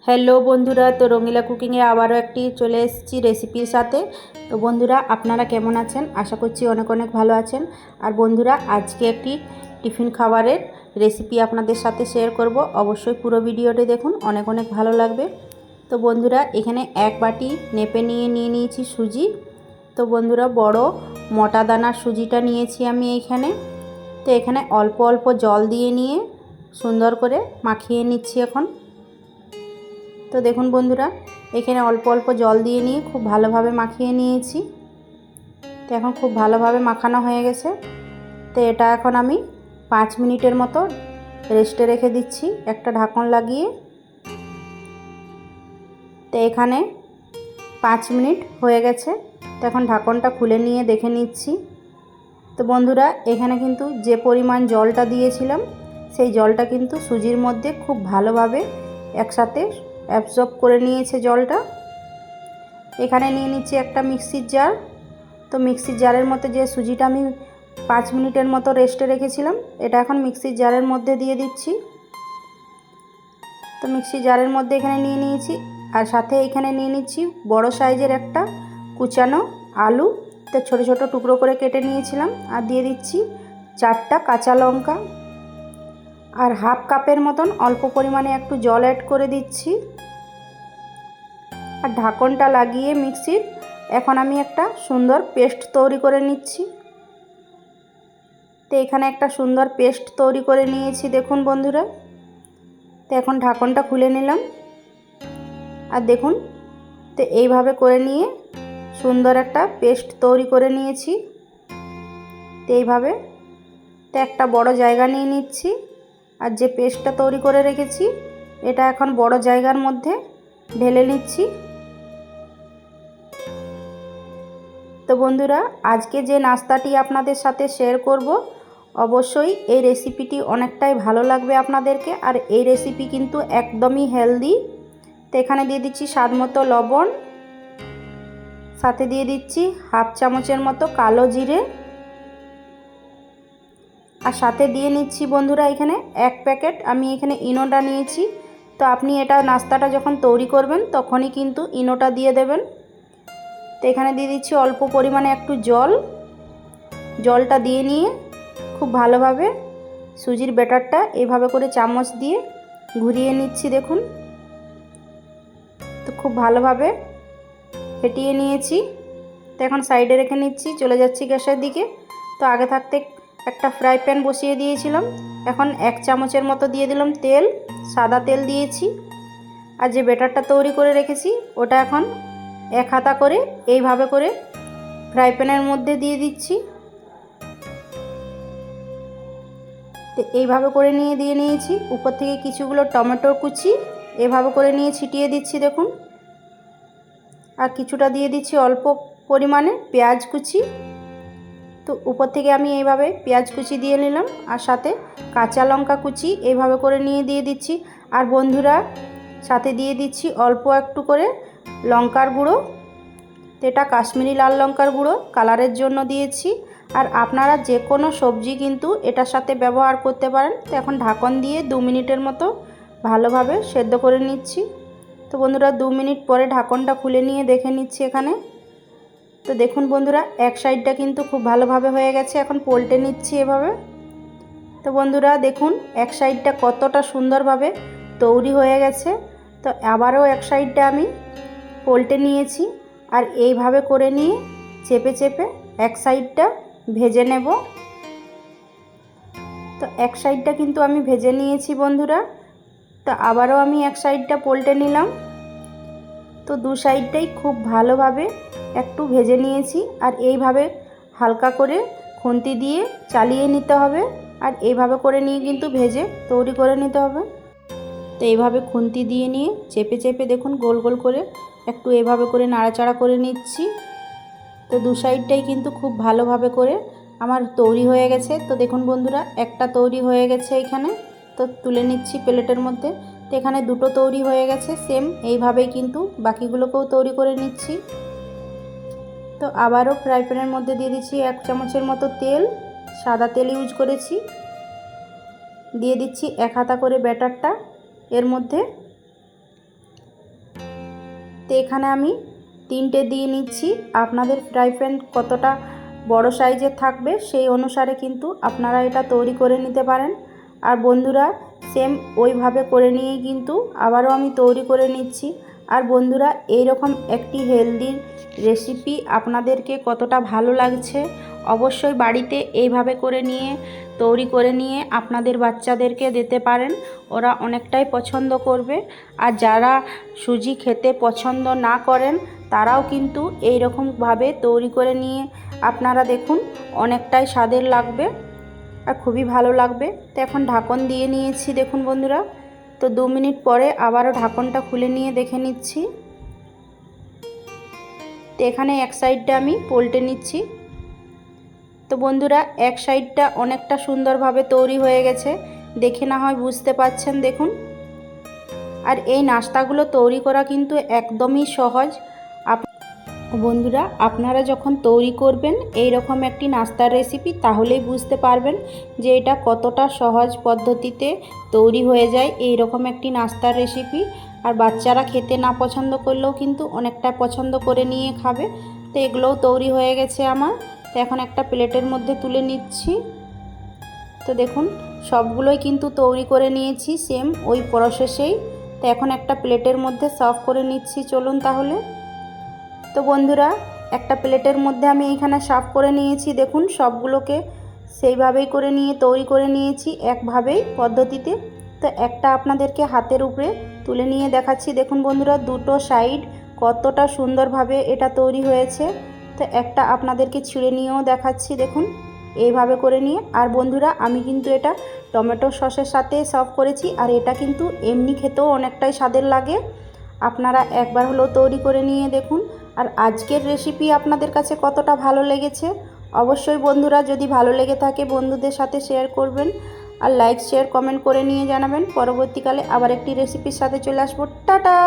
Hello বন্ধুরা, তো রঙিলা কুকিংয়ে আবারও একটি চলে এসেছি রেসিপির সাথে। তো বন্ধুরা, আপনারা কেমন আছেন? আশা করছি অনেক অনেক ভালো আছেন। আর বন্ধুরা, আজকে একটি টিফিন খাবারের রেসিপি আপনাদের সাথে শেয়ার করব। অবশ্যই পুরো ভিডিওটি দেখুন, অনেক অনেক ভালো লাগবে। তো বন্ধুরা, এখানে এক বাটি নেপে নিয়ে নিয়েছি সুজি। তো বন্ধুরা, বড় মোটা দানার সুজিটা নিয়েছি আমি এইখানে। তো এখানে অল্প অল্প জল দিয়ে নিয়ে সুন্দর করে মাখিয়ে নিচ্ছি এখন। তো দেখুন বন্ধুরা, এখানে অল্প অল্প জল দিয়ে নিয়ে খুব ভালোভাবে মাখিয়ে নিয়েছি। তো এখন খুব ভালোভাবে মাখানো হয়ে গেছে। তো এটা এখন আমি 5 মিনিটের মতো রেস্টে রেখে দিচ্ছি একটা ঢাকন লাগিয়ে। তো এখানে 5 মিনিট হয়ে গেছে। তো এখন ঢাকনটা খুলে নিয়ে দেখে নিচ্ছি। তো বন্ধুরা, এখানে কিন্তু যে পরিমাণ জলটা দিয়েছিলাম সেই জলটা কিন্তু সুজির মধ্যে খুব ভালোভাবে একসাথে অ্যাবজর্ব করে নিয়েছে জলটা। এখানে নিয়ে নিচ্ছি একটা মিক্সির জার। তো মিক্সির জারের মধ্যে যে সুজিটা আমি 5 মিনিটের মতো রেস্টে রেখেছিলাম, এটা এখন মিক্সির জারের মধ্যে দিয়ে দিচ্ছি। তো মিক্সির জারের মধ্যে এখানে নিয়ে নিয়েছি। আর সাথে এখানে নিয়ে নিচ্ছি বড় সাইজের একটা কুচানো আলু। তো ছোটো ছোটো টুকরো করে কেটে নিয়েছিলাম। আর দিয়ে দিচ্ছি 4টা কাঁচা লঙ্কা। আর হাফ কাপের মতন অল্প পরিমাণে একটু জল অ্যাড করে দিচ্ছি। আর ঢাকনটা লাগিয়ে মিক্সির এখন আমি একটা সুন্দর পেস্ট তৈরি করে নিচ্ছি। তো এখানে একটা সুন্দর পেস্ট তৈরি করে নিয়েছি দেখুন বন্ধুরা। তো এখন ঢাকনটা খুলে নিলাম। আর দেখুন, তো এইভাবে করে নিয়ে সুন্দর একটা পেস্ট তৈরি করে নিয়েছি। তো এইভাবে তো একটা বড় জায়গা নিয়ে নিচ্ছি। আর যে পেস্টটা তৈরি করে রেখেছি এটা এখন বড় জায়গার মধ্যে ঢেলে নিচ্ছি। তো বন্ধুরা, আজকে যে নাস্তাটি আপনাদের সাথে শেয়ার করব, অবশ্যই এই রেসিপিটি অনেকটাই ভালো লাগবে আপনাদেরকে। আর এই রেসিপি কিন্তু একদমই হেলদি। তো এখানে দিয়ে দিচ্ছি স্বাদ মতো লবণ, সাথে দিয়ে দিচ্ছি হাফ চামচের মতো কালো জিরে। আর সাথে দিয়ে নিচ্ছি বন্ধুরা এখানে 1 প্যাকেট আমি এখানে ইনোটা নিয়েছি। তো আপনি এটা নাস্তাটা যখন তৈরি করবেন তখনই কিন্তু ইনোটা দিয়ে দেবেন। তো এখানে দিয়ে দিচ্ছি অল্প পরিমাণে একটু জল। জলটা দিয়ে নিয়ে খুব ভালোভাবে সুজির ব্যাটারটা এইভাবে করে চামচ দিয়ে ঘুরিয়ে নিচ্ছি দেখুন। তো খুব ভালোভাবে ফেটিয়ে নিয়েছি। তো এখন সাইডে রেখে নিচ্ছি, চলে যাচ্ছি গ্যাসের দিকে। তো আগে থাকতে একটা ফ্রাই প্যান বসিয়ে দিয়েছিলাম। এখন 1 চামচের মতো দিয়ে দিলাম তেল, সাদা তেল দিয়েছি। আর যে ব্যাটারটা তৈরি করে রেখেছি ওটা এখন এক হাতা করে এইভাবে করে ফ্রাই প্যানের মধ্যে দিয়ে দিচ্ছি। তো এইভাবে করে দিয়ে নিয়েছি। উপর থেকে কিছুগুলো টমেটোর কুচি এভাবে করে নিয়ে ছিটিয়ে দিচ্ছি দেখুন। আর কিছুটা দিয়ে দিচ্ছি অল্প পরিমাণে পেঁয়াজ কুচি। তো উপর থেকে আমি এইভাবে পেঁয়াজ কুচি দিয়ে নিলাম। আর সাথে কাঁচা লঙ্কা কুচি এইভাবে করে দিয়ে দিচ্ছি। আর বন্ধুরা, সাথে দিয়ে দিচ্ছি অল্প একটু করে লঙ্কার গুঁড়ো। তো এটা কাশ্মীরি লাল লঙ্কার গুঁড়ো কালারের জন্য দিয়েছি। আর আপনারা যে কোনো সবজি কিন্তু এটার সাথে ব্যবহার করতে পারেন। তো এখন ঢাকন দিয়ে 2 মিনিটের মতো ভালোভাবে সেদ্ধ করে নিচ্ছি। তো বন্ধুরা, 2 মিনিট পরে ঢাকনটা খুলে নিয়ে দেখে নিচ্ছি এখানে। তো দেখুন বন্ধুরা, এক সাইডটা কিন্তু খুব ভালোভাবে হয়ে গেছে। এখন পলটে নিচ্ছি এভাবে। তো বন্ধুরা দেখুন, এক সাইডটা কতটা সুন্দরভাবে তৈরি হয়ে গেছে। তো আবারও এক সাইডটা আমি পলটে নিয়েছি। আর এইভাবে করে নিয়ে চেপে চেপে এক সাইডটা ভেজে নেব। তো এক সাইডটা কিন্তু আমি ভেজে নিয়েছি বন্ধুরা। তো আবারও আমি এক সাইডটা পলটে নিলাম। তো দু সাইডটাই খুব ভালোভাবে একটু ভেজে নিয়েছি। আর এইভাবে হালকা করে খুন্তি দিয়ে চালিয়ে নিতে হবে। আর এইভাবে করে নিয়ে কিন্তু ভেজে তৈরি করে নিতে হবে। তো এইভাবে খুন্তি দিয়ে নিয়ে চেপে চেপে দেখুন গোল গোল করে একটু এভাবে করে নাড়াচাড়া করে নিচ্ছি। তো দু সাইডটাই কিন্তু খুব ভালোভাবে করে আমার তৈরি হয়ে গেছে। তো দেখুন বন্ধুরা, একটা তৈরি হয়ে গেছে এখানে। তো তুলে নিচ্ছি প্লেটের মধ্যে। তো এখানে দুটো তৈরি হয়ে গেছে। সেম এইভাবেই কিন্তু বাকিগুলোকেও তৈরি করে নিচ্ছি। তো আবারও ফ্রাই প্যানের মধ্যে দিয়ে দিচ্ছি 1 চামচের মতো তেল, সাদা তেল ইউজ করেছি। দিয়ে দিচ্ছি 1 হাতা করে ব্যাটারটা এর মধ্যে। তো এখানে আমি 3টে দিয়ে নিচ্ছি। আপনাদের ফ্রাই প্যান কতটা বড় সাইজের থাকবে সেই অনুসারে কিন্তু আপনারা এটা তৈরি করে নিতে পারেন। আর বন্ধুরা সেম ওইভাবে করে নিয়েই কিন্তু আবারও আমি তৈরি করে নিচ্ছি। আর বন্ধুরা এইরকম একটি হেলদি রেসিপি আপনাদেরকে কতটা ভালো লাগছে অবশ্যই বাড়িতে এইভাবে করে নিয়ে তৈরি করে নিয়ে আপনাদের বাচ্চাদেরকে দিতে পারেন, ওরা অনেকটাই পছন্দ করবে। আর যারা সুজি খেতে পছন্দ না করেন তারাও কিন্তু এই রকমভাবে তৈরি করে নিয়ে আপনারা দেখুন অনেকটাই স্বাদের লাগবে আর খুবই ভালো লাগবে। তো এখন ঢাকন দিয়ে নিয়েছি দেখুন বন্ধুরা। তো 2 মিনিট পরে আবারও ঢাকনটা খুলে নিয়ে দেখে নিচ্ছি। তো এখানে এক সাইডটা আমি পলটে নিচ্ছি। তো বন্ধুরা এক সাইডটা অনেকটা সুন্দরভাবে তৈরি হয়ে গেছে, দেখে না হয় বুঝতে পাচ্ছেন দেখুন। আর এই নাস্তাগুলো তৈরি করা কিন্তু একদমই সহজ। বন্ধুরা আপনারা যখন তৈরি করবেন এই রকম একটি নাস্তার রেসিপি তাহলেই বুঝতে পারবেন যে এটা কতটা সহজ পদ্ধতিতে তৈরি হয়ে যায় এই রকম একটি নাস্তার রেসিপি। আর বাচ্চারা খেতে না পছন্দ করলেও কিন্তু অনেকটা পছন্দ করে নিয়ে খাবে। তো এগুলোও তৈরি হয়ে গেছে আমার। তো এখন একটা প্লেটের মধ্যে তুলে নিচ্ছি। তো দেখুন সবগুলোই কিন্তু তৈরি করে নিয়েছি সেম ওই প্রসেসেই। তো এখন একটা প্লেটের মধ্যে সার্ভ করে নিচ্ছি, চলুন তাহলে। তো বন্ধুরা একটা প্লেটের মধ্যে আমি এইখানে সার্ভ করে নিয়েছি দেখুন, সবগুলোকে সেইভাবেই করে নিয়ে তৈরি করে নিয়েছি একভাবেই পদ্ধতিতে। তো একটা আপনাদেরকে হাতের উপরে তুলে নিয়ে দেখাচ্ছি দেখুন বন্ধুরা, দুটো সাইড কতটা সুন্দরভাবে এটা তৈরি হয়েছে। তো একটা আপনাদেরকে ছিঁড়ে নিয়েও দেখাচ্ছি দেখুন এইভাবে করে নিয়ে। আর বন্ধুরা আমি কিন্তু এটা টমেটো সসের সাথে সার্ভ করেছি, আর এটা কিন্তু এমনি খেতেও অনেকটাই স্বাদের লাগে। আপনারা একবার হলেও তৈরি করে নিয়ে দেখুন। আর আজকের রেসিপি আপনাদের কাছে কতটা ভালো লেগেছে অবশ্যই বন্ধুরা যদি ভালো লেগে থাকে বন্ধুদের সাথে শেয়ার করবেন, আর লাইক শেয়ার কমেন্ট করে নিয়ে জানাবেন। পরবর্তীকালে আবার একটি রেসিপির সাথে চলে আসবো। টাটা।